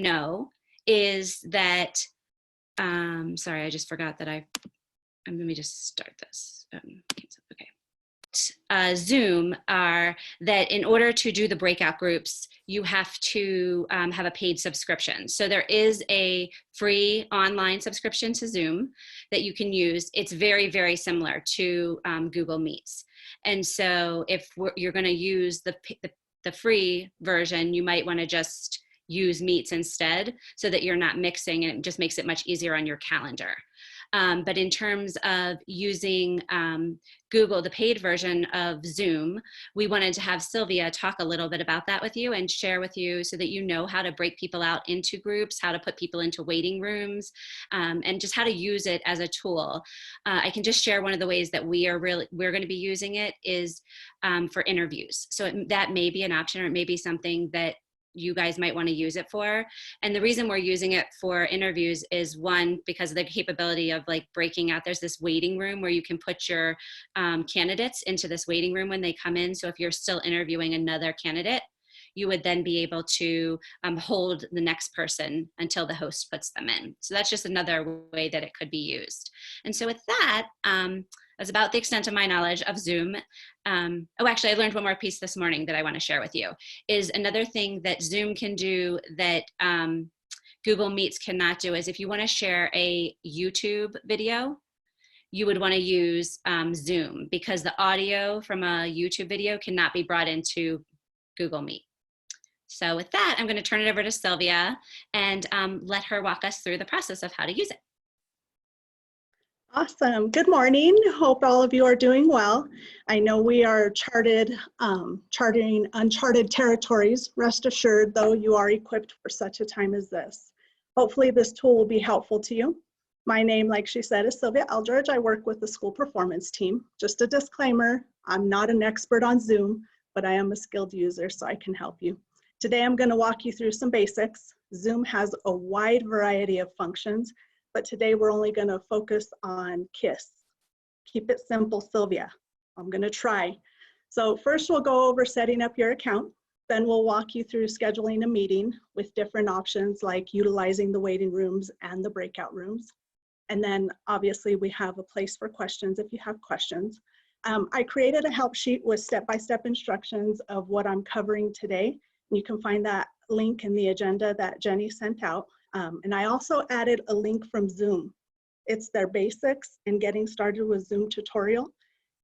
know is that, sorry, I just forgot that let me just start this. Okay. Zoom are that in order to do the breakout groups, you have to have a paid subscription. So there is a free online subscription to Zoom that you can use. It's very, very similar to Google Meets. And so if you're going to use the free version, you might want to just use Meets instead so that you're not mixing, and it just makes it much easier on your calendar. But in terms of using Google, the paid version of Zoom, we wanted to have Sylvia talk a little bit about that with you and share with you so that you know how to break people out into groups, how to put people into waiting rooms, and just how to use it as a tool. I can just share one of the ways that we're going to be using it is for interviews. So that may be an option, or it may be something that you guys might want to use it for. And the reason we're using it for interviews is, one, because of the capability of like breaking out. There's this waiting room where you can put your candidates into this waiting room when they come in. So if you're still interviewing another candidate, you would then be able to hold the next person until the host puts them in. So that's just another way that it could be used. And so with that, that's about the extent of my knowledge of Zoom. Oh, actually, I learned one more piece this morning that I want to share with you. Is another thing that Zoom can do that Google Meets cannot do is if you want to share a YouTube video, you would want to use Zoom, because the audio from a YouTube video cannot be brought into Google Meet. So with that, I'm going to turn it over to Sylvia and let her walk us through the process of how to use it. Awesome. Good morning. Hope all of you are doing well. I know we are charting uncharted territories. Rest assured, though, you are equipped for such a time as this. Hopefully this tool will be helpful to you. My name, like she said, is Sylvia Eldridge. I work with the school performance team. Just a disclaimer, I'm not an expert on Zoom, but I am a skilled user, so I can help you. Today, I'm going to walk you through some basics. Zoom has a wide variety of functions, but today we're only going to focus on KISS. Keep it simple, Sylvia. I'm going to try. So first we'll go over setting up your account. Then we'll walk you through scheduling a meeting with different options like utilizing the waiting rooms and the breakout rooms. And then obviously we have a place for questions if you have questions. I created a help sheet with step-by-step instructions of what I'm covering today. You can find that link in the agenda that Jenny sent out. And I also added a link from Zoom. It's their basics and getting started with Zoom tutorial.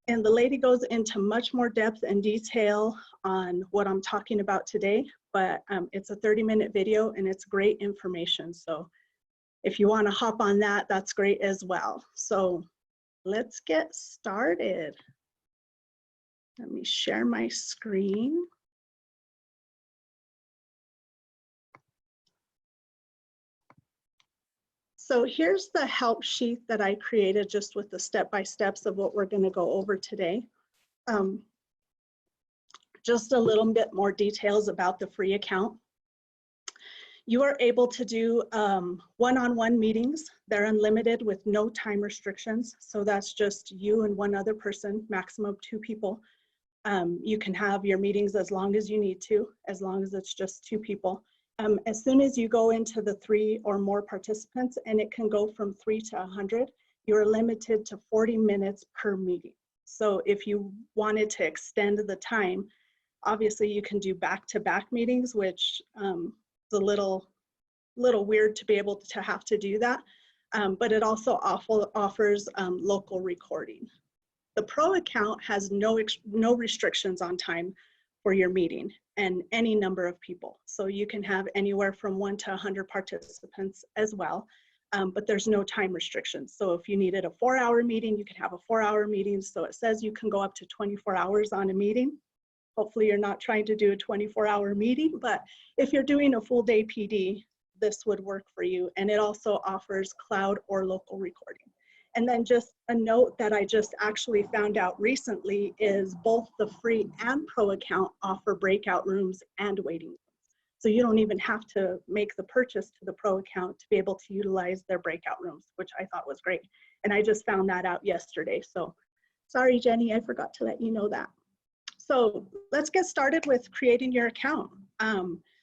And the lady goes into much more depth and detail on what I'm talking about today, but it's a 30-minute video and it's great information. So if you want to hop on that, that's great as well. So let's get started. Let me share my screen. So here's the help sheet that I created just with the step-by-steps of what we're going to go over today. Just a little bit more details about the free account. You are able to do one-on-one meetings. They're unlimited with no time restrictions. So that's just you and one other person, maximum 2 people. You can have your meetings as long as you need to, as long as it's just 2 people. As soon as you go into the 3 or more participants, and it can go from 3 to 100, you're limited to 40 minutes per meeting. So if you wanted to extend the time, obviously you can do back-to-back meetings, which is a little weird to be able to have to do that, but it also offers local recording. The Pro account has no restrictions on time for your meeting and any number of people. So you can have anywhere from 1 to 100 participants as well, but there's no time restrictions. So if you needed a 4-hour meeting, you can have a 4-hour meeting. So it says you can go up to 24 hours on a meeting. Hopefully you're not trying to do a 24-hour meeting, but if you're doing a full day PD, this would work for you. And it also offers cloud or local recording. And then just a note that I just actually found out recently is both the free and Pro account offer breakout rooms and waiting rooms. So you don't even have to make the purchase to the Pro account to be able to utilize their breakout rooms, which I thought was great. And I just found that out yesterday. So sorry, Jenny, I forgot to let you know that. So let's get started with creating your account.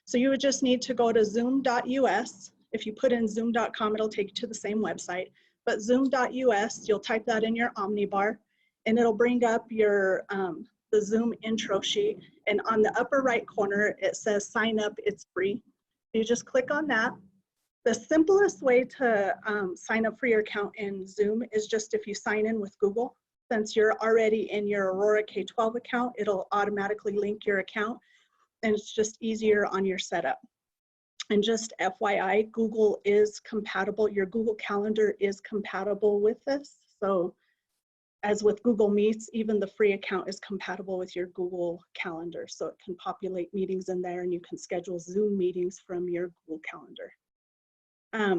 So you would just need to go to zoom.us. If you put in zoom.com, it'll take you to the same website. But zoom.us, you'll type that in your Omnibar, and it'll bring up your the Zoom intro sheet. And on the upper right corner, it says sign up, it's free. You just click on that. The simplest way to sign up for your account in Zoom is just if you sign in with Google. Since you're already in your Aurora K-12 account, it'll automatically link your account, and it's just easier on your setup. And just FYI, Google is compatible, your Google Calendar is compatible with this. So as with Google Meets, even the free account is compatible with your Google Calendar. So it can populate meetings in there, and you can schedule Zoom meetings from your Google Calendar. I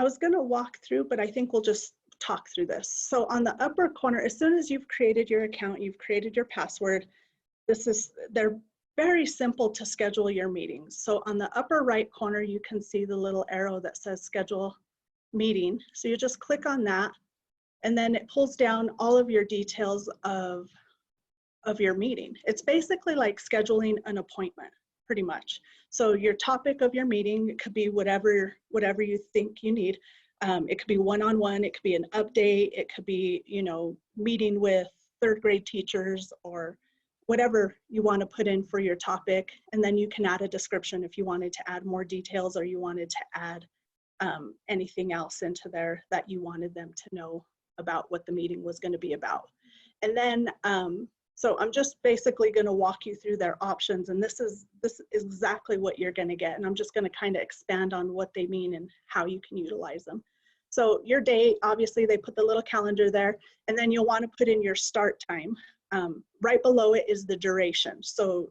was going to walk through, but I think we'll just talk through this. So on the upper corner, as soon as you've created your account, you've created your password, they're very simple to schedule your meetings. So on the upper right corner, you can see the little arrow that says schedule meeting. So you just click on that, and then it pulls down all of your details of your meeting. It's basically like scheduling an appointment, pretty much. So your topic of your meeting, it could be whatever you think you need. It could be one-on-one, it could be an update, it could be, you know, meeting with third grade teachers, or whatever you want to put in for your topic. And then you can add a description if you wanted to add more details, or you wanted to add anything else into there that you wanted them to know about what the meeting was going to be about. And then, so I'm just basically going to walk you through their options, and this is exactly what you're going to get. And I'm just going to kind of expand on what they mean and how you can utilize them. So your date, obviously they put the little calendar there, and then you'll want to put in your start time. Right below it is the duration. So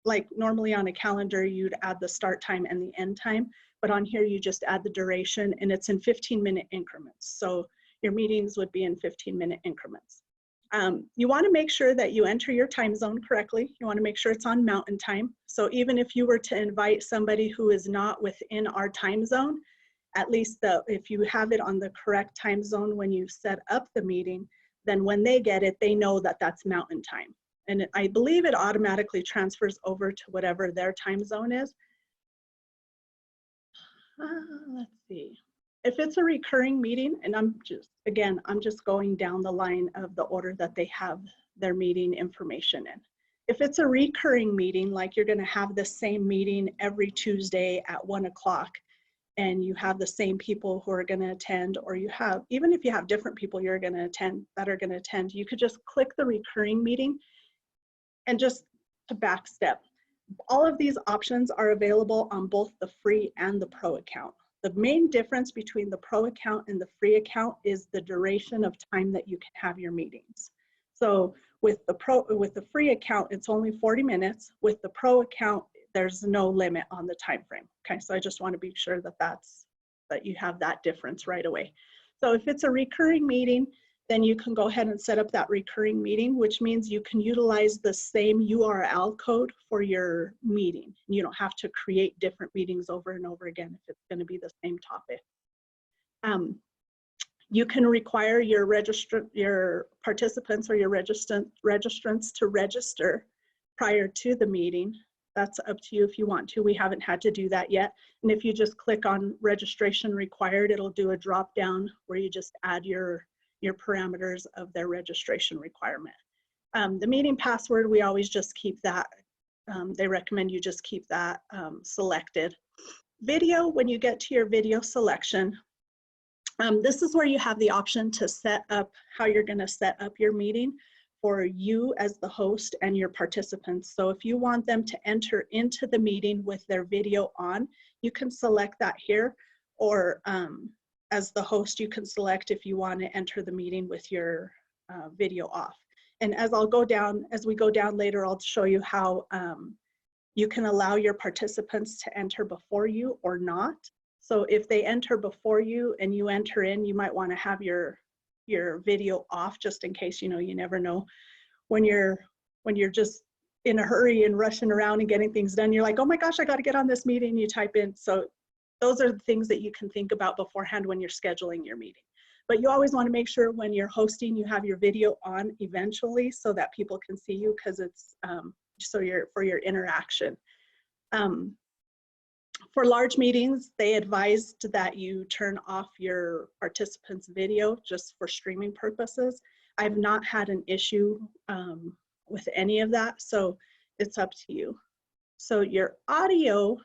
like normally on a calendar, you'd add the start time and the end time, but on here you just add the duration, and it's in 15-minute increments. So your meetings would be in 15-minute increments. You want to make sure that you enter your time zone correctly. You want to make sure it's on Mountain Time. So even if you were to invite somebody who is not within our time zone, at least if you have it on the correct time zone when you set up the meeting, then when they get it, they know that that's Mountain Time. And I believe it automatically transfers over to whatever their time zone is. Let's see. If it's a recurring meeting, and I'm just going down the line of the order that they have their meeting information in. If it's a recurring meeting, like you're going to have the same meeting every Tuesday at 1 o'clock, and you have the same people who are going to attend, or even if you have different people that are going to attend, you could just click the recurring meeting. And just to back step, all of these options are available on both the free and the pro account. The main difference between the pro account and the free account is the duration of time that you can have your meetings. So with the free account, it's only 40 minutes. With the pro account, there's no limit on the time frame. Okay, so I just want to be sure that you have that difference right away. So if it's a recurring meeting, then you can go ahead and set up that recurring meeting, which means you can utilize the same URL code for your meeting. You don't have to create different meetings over and over again if it's going to be the same topic. You can require your participants or your registrants to register prior to the meeting. That's up to you if you want to. We haven't had to do that yet. And if you just click on registration required, it'll do a drop down where you just add your parameters of their registration requirement. The meeting password, we always just keep that. They recommend you just keep that selected. Video, when you get to your video selection, this is where you have the option to set up how you're going to set up your meeting for you as the host and your participants. So if you want them to enter into the meeting with their video on, you can select that here, or as the host, you can select if you want to enter the meeting with your video off. And as we go down later, I'll show you how you can allow your participants to enter before you or not. So if they enter before you and you enter in, you might want to have your video off just in case, you never know when you're just in a hurry and rushing around and getting things done. You're like, oh my gosh, I got to get on this meeting. You type in. So those are the things that you can think about beforehand when you're scheduling your meeting. But you always want to make sure when you're hosting, you have your video on eventually so that people can see you, because it's for your interaction. For large meetings, they advised that you turn off your participants' video just for streaming purposes. I've not had an issue with any of that, so it's up to you. So your audio,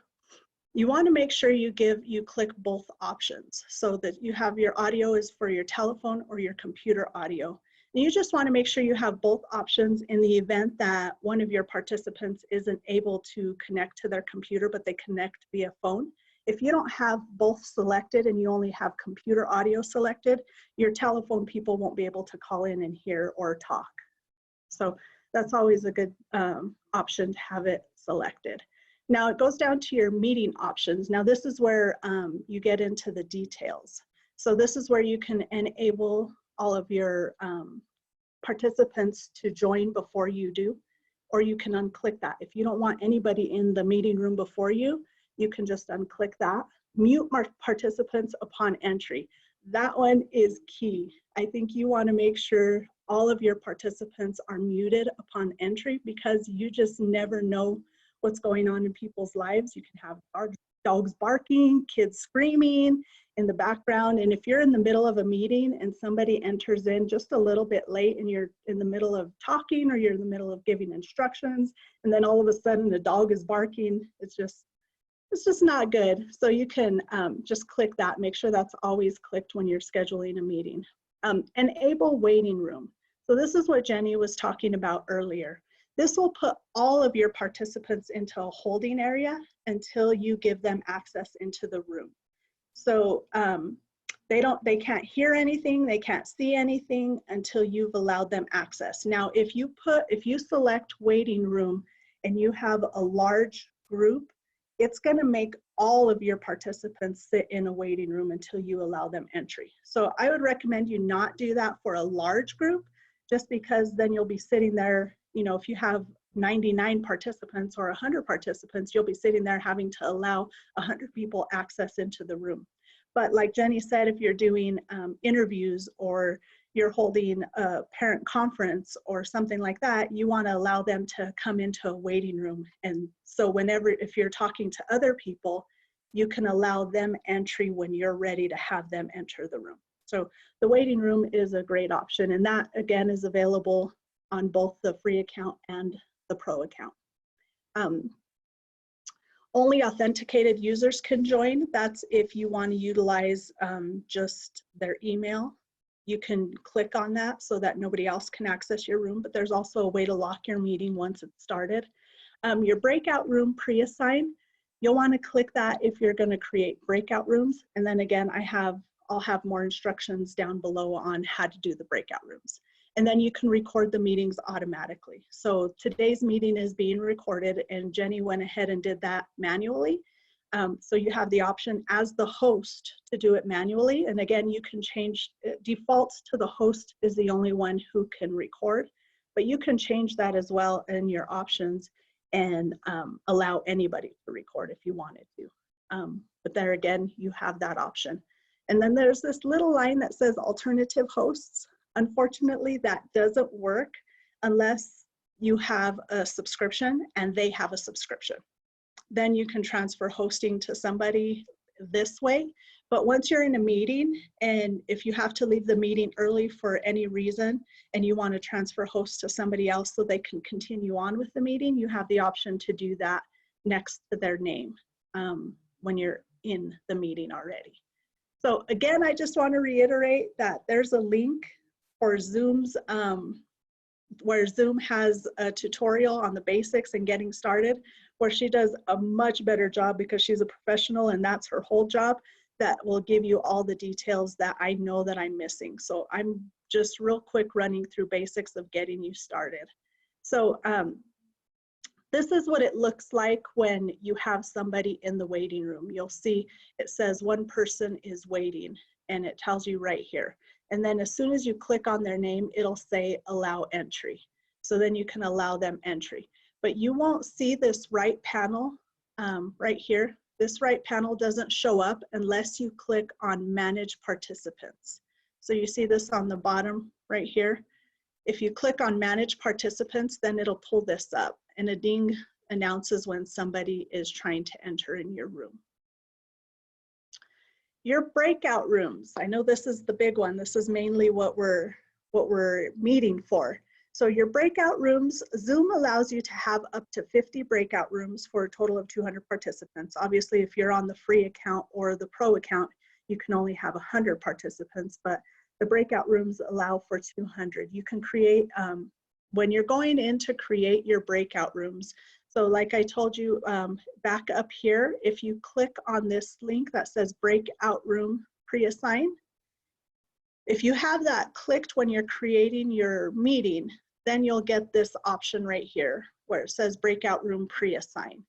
you want to make sure you click both options so that you have your audio is for your telephone or your computer audio. And you just want to make sure you have both options in the event that one of your participants isn't able to connect to their computer, but they connect via phone. If you don't have both selected and you only have computer audio selected, your telephone people won't be able to call in and hear or talk. So that's always a good option to have it selected. Now it goes down to your meeting options. Now this is where you get into the details. So this is where you can enable all of your participants to join before you do, or you can unclick that. If you don't want anybody in the meeting room before you, you can just unclick that. Mute participants upon entry. That one is key. I think you want to make sure all of your participants are muted upon entry because you just never know what's going on in people's lives. You can have dogs barking, kids screaming in the background. And if you're in the middle of a meeting and somebody enters in just a little bit late and you're in the middle of talking or you're in the middle of giving instructions, and then all of a sudden the dog is barking, it's just not good. So you can just click that, make sure that's always clicked when you're scheduling a meeting. Enable waiting room. So this is what Jenny was talking about earlier. This will put all of your participants into a holding area until you give them access into the room. So they can't hear anything, they can't see anything until you've allowed them access. Now, if you select waiting room and you have a large group, it's going to make all of your participants sit in a waiting room until you allow them entry. So I would recommend you not do that for a large group, just because then you'll be sitting there, you know, if you have 99 participants or 100 participants, you'll be sitting there having to allow 100 people access into the room. But like Jenny said, if you're doing interviews or you're holding a parent conference or something like that, you want to allow them to come into a waiting room. And so if you're talking to other people, you can allow them entry when you're ready to have them enter the room. So the waiting room is a great option. And that again is available on both the free account and the pro account. Only authenticated users can join. That's if you want to utilize just their email. You can click on that so that nobody else can access your room, but there's also a way to lock your meeting once it's started. Your breakout room pre-assign, you'll want to click that if you're going to create breakout rooms. And then again, I'll have more instructions down below on how to do the breakout rooms. And then you can record the meetings automatically. So today's meeting is being recorded and Jenny went ahead and did that manually. So you have the option as the host to do it manually. And again, you can change, defaults to the host is the only one who can record, but you can change that as well in your options and allow anybody to record if you wanted to. But there again, you have that option. And then there's this little line that says alternative hosts. Unfortunately, that doesn't work unless you have a subscription and they have a subscription. Then you can transfer hosting to somebody this way. But once you're in a meeting and if you have to leave the meeting early for any reason and you want to transfer hosts to somebody else so they can continue on with the meeting, you have the option to do that next to their name when you're in the meeting already. So again, I just want to reiterate that there's a link for Zoom's, where Zoom has a tutorial on the basics and getting started, where she does a much better job because she's a professional and that's her whole job, that will give you all the details that I know that I'm missing. So I'm just real quick running through basics of getting you started. So this is what it looks like when you have somebody in the waiting room. You'll see it says one person is waiting and it tells you right here. And then as soon as you click on their name, it'll say allow entry. So then you can allow them entry. But you won't see this right panel right here. This right panel doesn't show up unless you click on manage participants. So you see this on the bottom right here. If you click on manage participants, then it'll pull this up. and a ding announces when somebody is trying to enter in your room. Your breakout rooms. I know this is the big one. This is mainly what we're meeting for. So your breakout rooms, Zoom allows you to have up to 50 breakout rooms for a total of 200 participants. Obviously, if you're on the free account or the pro account, you can only have 100 participants, but the breakout rooms allow for 200. You can create, when you're going in to create your breakout rooms, so like I told you back up here, if you click on this link that says breakout room pre-assign, if you have that clicked when you're creating your meeting, then you'll get this option right here where it says breakout room pre-assign.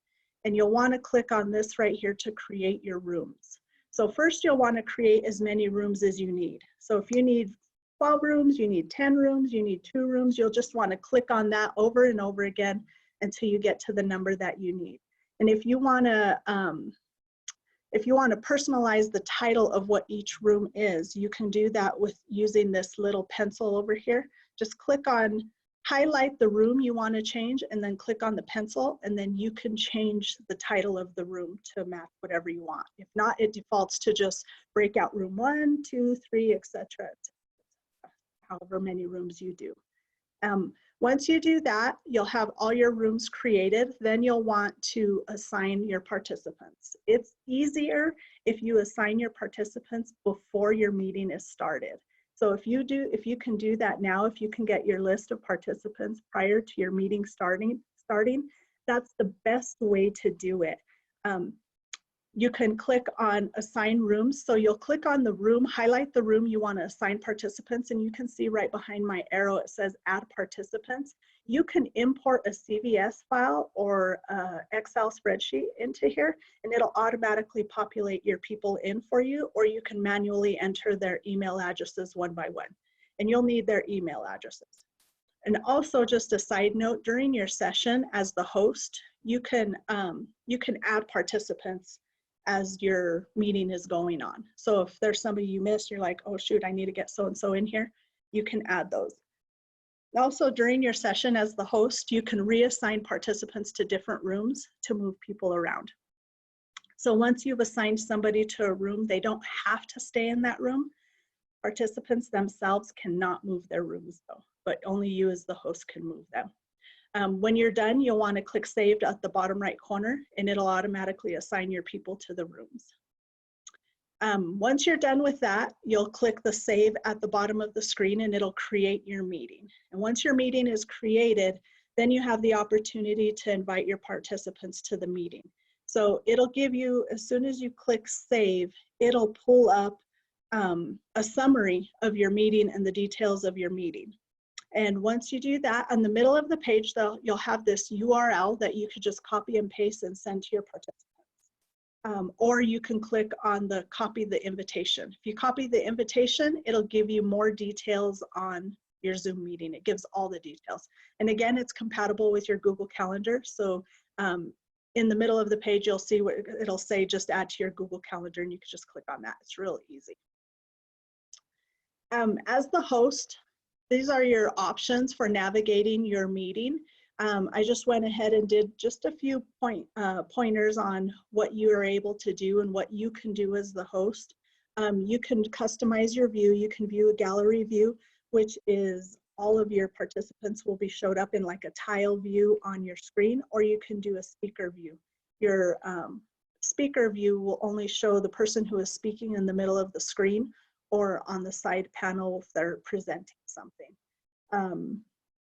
And you'll want to click on this right here to create your rooms. So first you'll want to create as many rooms as you need. So if you need 12 rooms, you need 10 rooms, you need 2 rooms, you'll just want to click on that over and over again until you get to the number that you need. And if you want to personalize the title of what each room is, you can do that with using this little pencil over here. Just click on, highlight the room you want to change, and then click on the pencil, and then you can change the title of the room to match whatever you want. If not, it defaults to just breakout room 1, 2, 3, etc. However many rooms you do. Once you do that, you'll have all your rooms created. Then you'll want to assign your participants. It's easier if you assign your participants before your meeting is started. So if you can do that now, if you can get your list of participants prior to your meeting starting, that's the best way to do it. You can click on assign rooms. So you'll click on the room, highlight the room you want to assign participants, and you can see right behind my arrow, it says add participants. You can import a CVS file or Excel spreadsheet into here, and it'll automatically populate your people in for you, or you can manually enter their email addresses one by one, and you'll need their email addresses. And also, just a side note, during your session as the host, you can add participants as your meeting is going on. So if there's somebody you missed, you're like, oh shoot, I need to get so-and-so in here, you can add those. Also, during your session as the host, you can reassign participants to different rooms to move people around. So once you've assigned somebody to a room, they don't have to stay in that room. Participants themselves cannot move their rooms though, but only you as the host can move them. When you're done, you'll want to click Saved at the bottom right corner, and it'll automatically assign your people to the rooms. Once you're done with that, you'll click the Save at the bottom of the screen, and it'll create your meeting. And once your meeting is created, then you have the opportunity to invite your participants to the meeting. So it'll give you, as soon as you click Save, it'll pull up a summary of your meeting and the details of your meeting. And once you do that, on the middle of the page, though, you'll have this URL that you could just copy and paste and send to your participants. Or you can click on the copy the invitation. If you copy the invitation, it'll give you more details on your Zoom meeting. It gives all the details. And again, it's compatible with your Google Calendar. So in the middle of the page, you'll see what it'll say, just add to your Google Calendar, and you can just click on that. It's really easy. As the host, these are your options for navigating your meeting. I just went ahead and did just a few pointers on what you are able to do and what you can do as the host. You can customize your view. You can view a gallery view, which is all of your participants will be showed up in like a tile view on your screen, or you can do a speaker view. Your speaker view will only show the person who is speaking in the middle of the screen, or on the side panel if they're presenting something.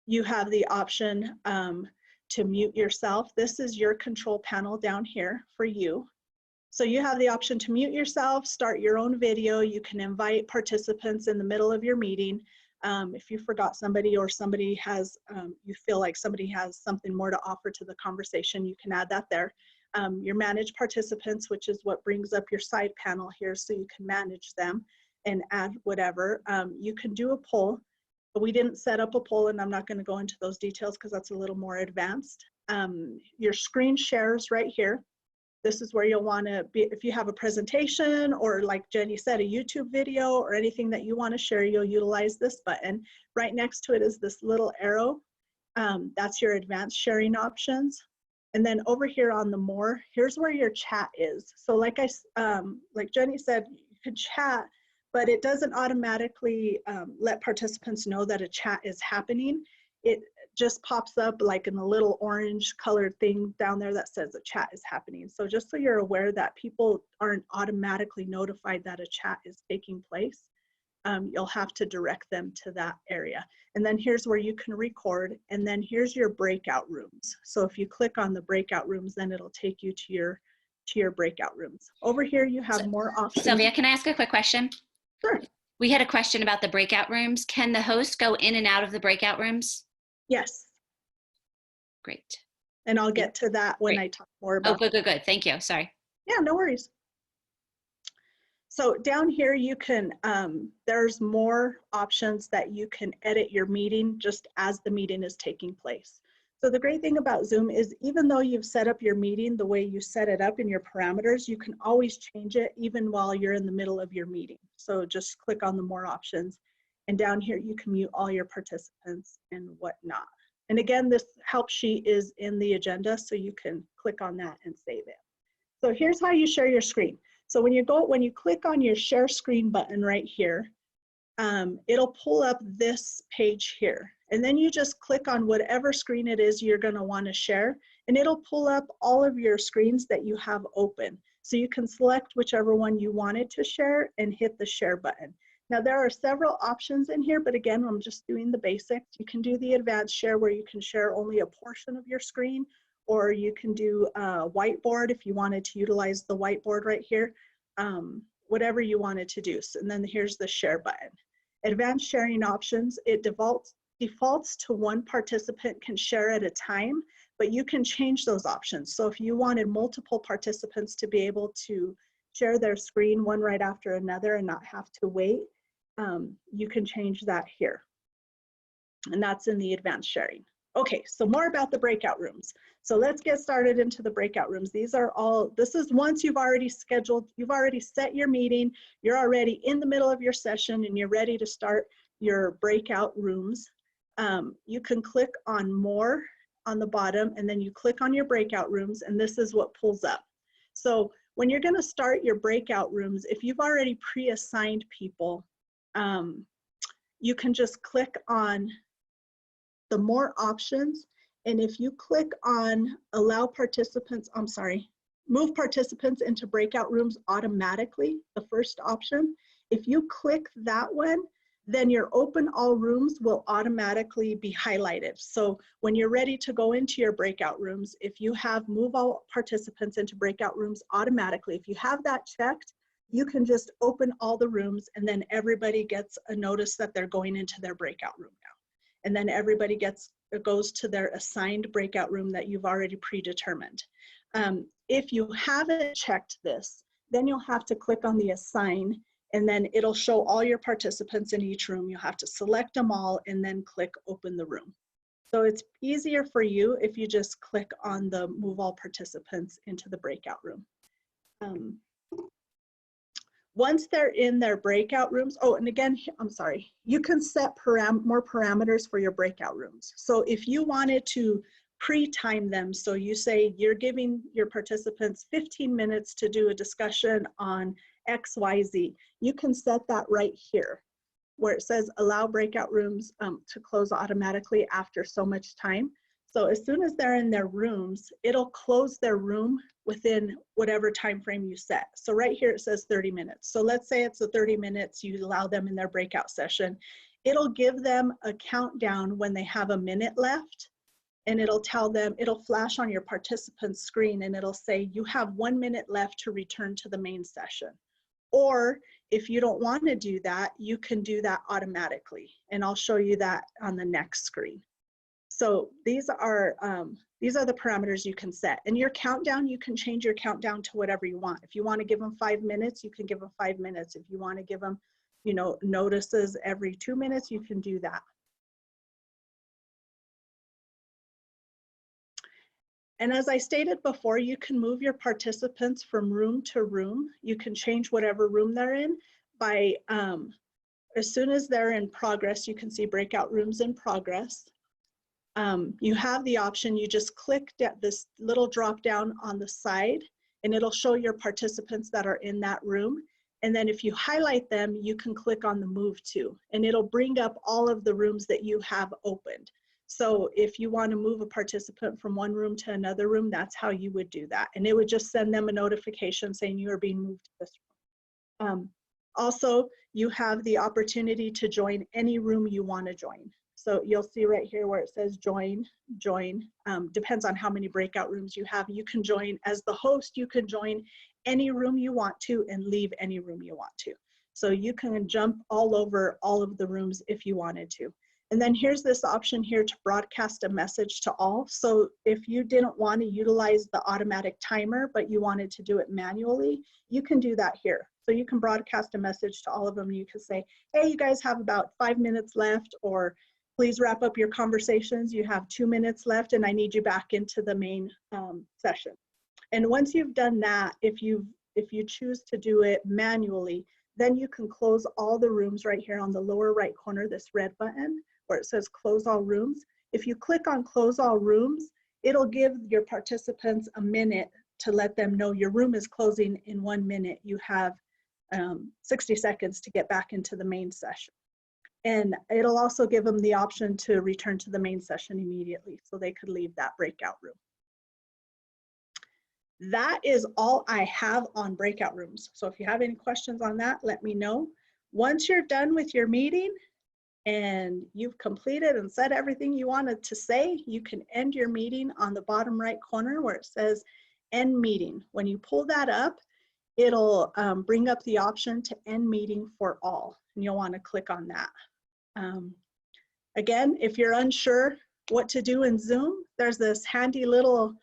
You have the option to mute yourself. This is your control panel down here for you. So you have the option to mute yourself, start your own video. You can invite participants in the middle of your meeting. If you forgot somebody, or somebody has, you feel like somebody has something more to offer to the conversation, you can add that there. Your manage participants, which is what brings up your side panel here, so you can manage them and add whatever. You can do a poll, but we didn't set up a poll, and I'm not going to go into those details because that's a little more advanced. Your screen shares right here. This is where you'll want to be, if you have a presentation, or like Jenny said, a YouTube video or anything that you want to share, you'll utilize this button. Right next to it is this little arrow. That's your advanced sharing options. And then over here on the more, here's where your chat is. So like Jenny said, you can chat, but it doesn't automatically let participants know that a chat is happening. It just pops up like in a little orange colored thing down there that says a chat is happening. So just so you're aware that people aren't automatically notified that a chat is taking place, you'll have to direct them to that area. And then here's where you can record, and then here's your breakout rooms. So if you click on the breakout rooms, then it'll take you to your breakout rooms. Over here, you have more options. Sylvia, can I ask a quick question? Sure. We had a question about the breakout rooms. Can the host go in and out of the breakout rooms? Yes. Great. And I'll get to that when I talk more about. Oh, good. Thank you. Sorry. Yeah, no worries. So down here, you can, there's more options that you can edit your meeting just as the meeting is taking place. So the great thing about Zoom is even though you've set up your meeting the way you set it up in your parameters, you can always change it even while you're in the middle of your meeting. So just click on the more options. And down here, you can mute all your participants and whatnot. And again, this help sheet is in the agenda, so you can click on that and save it. So here's how you share your screen. So when you click on your share screen button right here, it'll pull up this page here. And then you just click on whatever screen it is you're gonna wanna share, and it'll pull up all of your screens that you have open. So you can select whichever one you wanted to share and hit the share button. Now there are several options in here, but again, I'm just doing the basics. You can do the advanced share where you can share only a portion of your screen, or you can do a whiteboard if you wanted to utilize the whiteboard right here, whatever you wanted to do. So, and then here's the share button. Advanced sharing options, it defaults to one participant can share at a time, but you can change those options. So if you wanted multiple participants to be able to share their screen one right after another and not have to wait, you can change that here. And that's in the advanced sharing. Okay, so more about the breakout rooms. So let's get started into the breakout rooms. This is once you've already scheduled, you've already set your meeting, you're already in the middle of your session and you're ready to start your breakout rooms. You can click on more on the bottom and then you click on your breakout rooms and this is what pulls up. So when you're gonna start your breakout rooms, if you've already pre-assigned people, you can just click on the more options, and if you click on move participants into breakout rooms automatically, the first option, if you click that one, then your open all rooms will automatically be highlighted. So when you're ready to go into your breakout rooms, if you have move all participants into breakout rooms automatically, if you have that checked, you can just open all the rooms and then everybody gets a notice that they're going into their breakout room now. And then everybody goes to their assigned breakout room that you've already predetermined. If you haven't checked this, then you'll have to click on the assign and then it'll show all your participants in each room. You'll have to select them all and then click open the room. So it's easier for you if you just click on the move all participants into the breakout room. Once they're in their breakout rooms, oh, and again, I'm sorry, you can set more parameters for your breakout rooms. So if you wanted to pre-time them, so you say you're giving your participants 15 minutes to do a discussion on XYZ, you can set that right here where it says allow breakout rooms to close automatically after so much time. So as soon as they're in their rooms, it'll close their room within whatever time frame you set. So right here it says 30 minutes. So let's say it's the 30 minutes you allow them in their breakout session. It'll give them a countdown when they have a minute left, and it'll tell them, it'll flash on your participant's screen and it'll say you have 1 minute left to return to the main session. Or if you don't want to do that, you can do that automatically. And I'll show you that on the next screen. So these are the parameters you can set. And your countdown, you can change your countdown to whatever you want. If you want to give them 5 minutes, you can give them 5 minutes. If you want to give them, notices every 2 minutes, you can do that. And as I stated before, you can move your participants from room to room. You can change whatever room they're in by, as soon as they're in progress, you can see breakout rooms in progress. you have the option, you just click this little drop down on the side and it'll show your participants that are in that room. And then if you highlight them, you can click on the move to, and it'll bring up all of the rooms that you have opened. So if you want to move a participant from one room to another room, that's how you would do that. And it would just send them a notification saying you are being moved to this room. Also, you have the opportunity to join any room you want to join. So you'll see right here where it says join, depends on how many breakout rooms you have. You can join as the host, you can join any room you want to and leave any room you want to. So you can jump all over all of the rooms if you wanted to. And then here's this option here to broadcast a message to all. So if you didn't want to utilize the automatic timer, but you wanted to do it manually, you can do that here. So you can broadcast a message to all of them. You can say, hey, you guys have about 5 minutes left, or please wrap up your conversations. You have 2 minutes left and I need you back into the main session. And once you've done that, if you choose to do it manually, then you can close all the rooms right here on the lower right corner, this red button where it says close all rooms. If you click on close all rooms, it'll give your participants a minute to let them know your room is closing in 1 minute. You have 60 seconds to get back into the main session. And it'll also give them the option to return to the main session immediately so they could leave that breakout room. That is all I have on breakout rooms. So if you have any questions on that, let me know. Once you're done with your meeting and you've completed and said everything you wanted to say, you can end your meeting on the bottom right corner where it says end meeting. When you pull that up, it'll bring up the option to end meeting for all, and you'll want to click on that. Again, if you're unsure what to do in Zoom, there's this handy little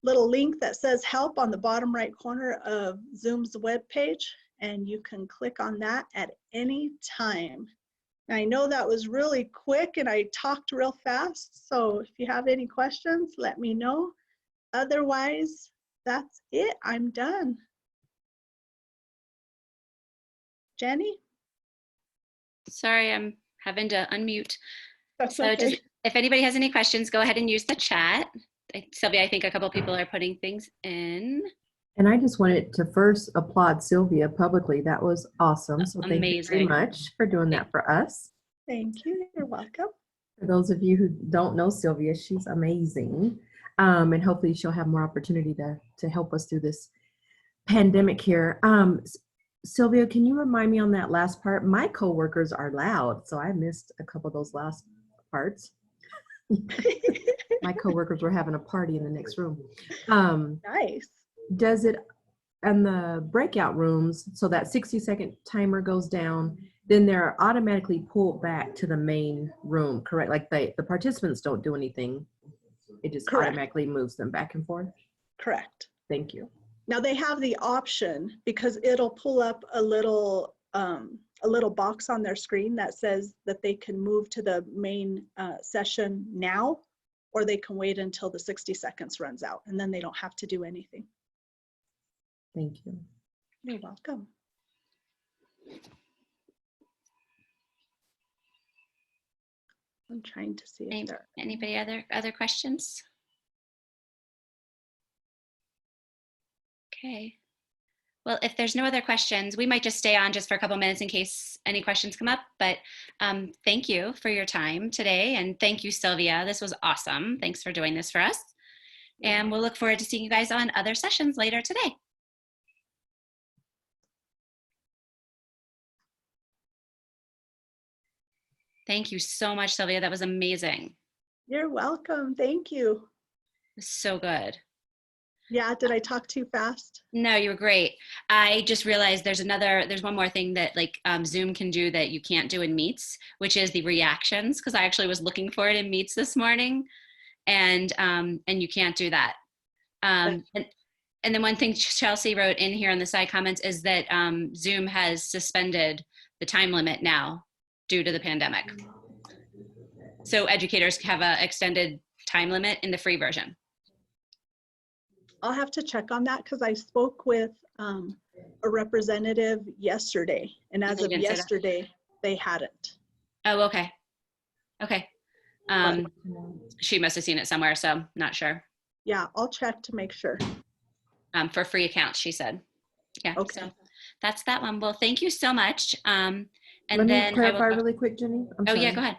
link that says help on the bottom right corner of Zoom's webpage, and you can click on that at any time. And I know that was really quick and I talked real fast, so if you have any questions, let me know. Otherwise, that's it. I'm done. Jenny? Sorry, I'm having to unmute. That's So okay. if anybody has any questions, go ahead and use the chat. Sylvia, I think a couple people are putting things in. And I just wanted to first applaud Sylvia publicly. That was awesome. So thank you very much for doing that for us. Thank you. You're welcome. For those of you who don't know Sylvia, she's amazing. And hopefully she'll have more opportunity to help us through this pandemic here. Sylvia, can you remind me on that last part? My coworkers are loud, so I missed a couple of those last parts. My coworkers were having a party in the next room. Nice. Does it, and the breakout rooms, so that 60-second timer goes down, then they're automatically pulled back to the main room, correct? Like the participants don't do anything. It just automatically moves them back and forth? Correct. Thank you. Now they have the option, because it'll pull up a little box on their screen that says that they can move to the main session now, or they can wait until the 60 seconds runs out, and then they don't have to do anything. Thank you. You're welcome. I'm trying to see if there are anybody other questions? Okay. Well, if there's no other questions, we might just stay on just for a couple minutes in case any questions come up. But thank you for your time today. And thank you, Sylvia. This was awesome. Thanks for doing this for us. And we'll look forward to seeing you guys on other sessions later today. Thank you so much, Sylvia. That was amazing. You're welcome. Thank you. It was so good. Yeah, did I talk too fast? No, you were great. I just realized there's one more thing that Zoom can do that you can't do in Meets, which is the reactions, because I actually was looking for it in Meets this morning, and you can't do that. And then one thing Chelsea wrote in here on the side comments is that Zoom has suspended the time limit now due to the pandemic. So educators have an extended time limit in the free version. I'll have to check on that, because I spoke with a representative yesterday, and as of yesterday, they hadn't. Oh, okay. Okay. She must have seen it somewhere, so not sure. Yeah, I'll check to make sure. For free accounts, she said. Yeah, Okay. so that's that one. Well, thank you so much. And Let me then clarify really quick, Jenny. I'm oh sorry. yeah, go ahead.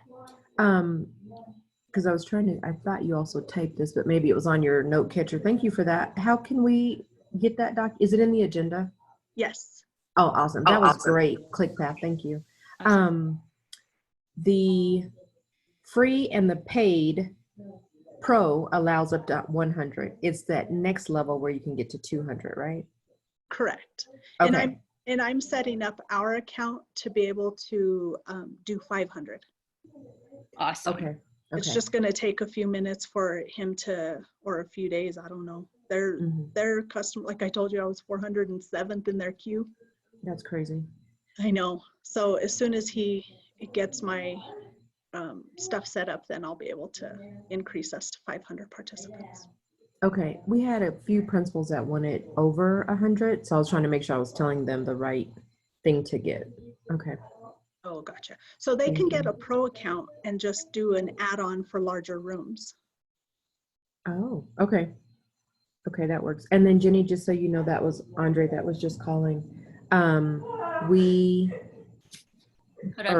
Because I was trying to, I thought you also typed this, but maybe it was on your note catcher. Thank you for that. How can we get that doc? Is it in the agenda? Yes. Oh, awesome. That was great. ClickPath. Thank you. Awesome. The free and the paid pro allows up to 100. It's that next level where you can get to 200, right? Correct. Okay. And I'm setting up our account to be able to do 500. Awesome. Okay. It's just going to take a few minutes for him to, or a few days, I don't know. Their customer, like I told you, I was 407th in their queue. That's crazy. I know. So as soon as he gets my stuff set up, then I'll be able to increase us to 500 participants. Okay. We had a few principals that wanted over 100. So I was trying to make sure I was telling them the right thing to get. Okay. Oh, gotcha. So they can get a pro account and just do an add-on for larger rooms. Oh, okay. Okay, that works. And then Jenny, just so you know, that was Andre that was just calling. We Hold on.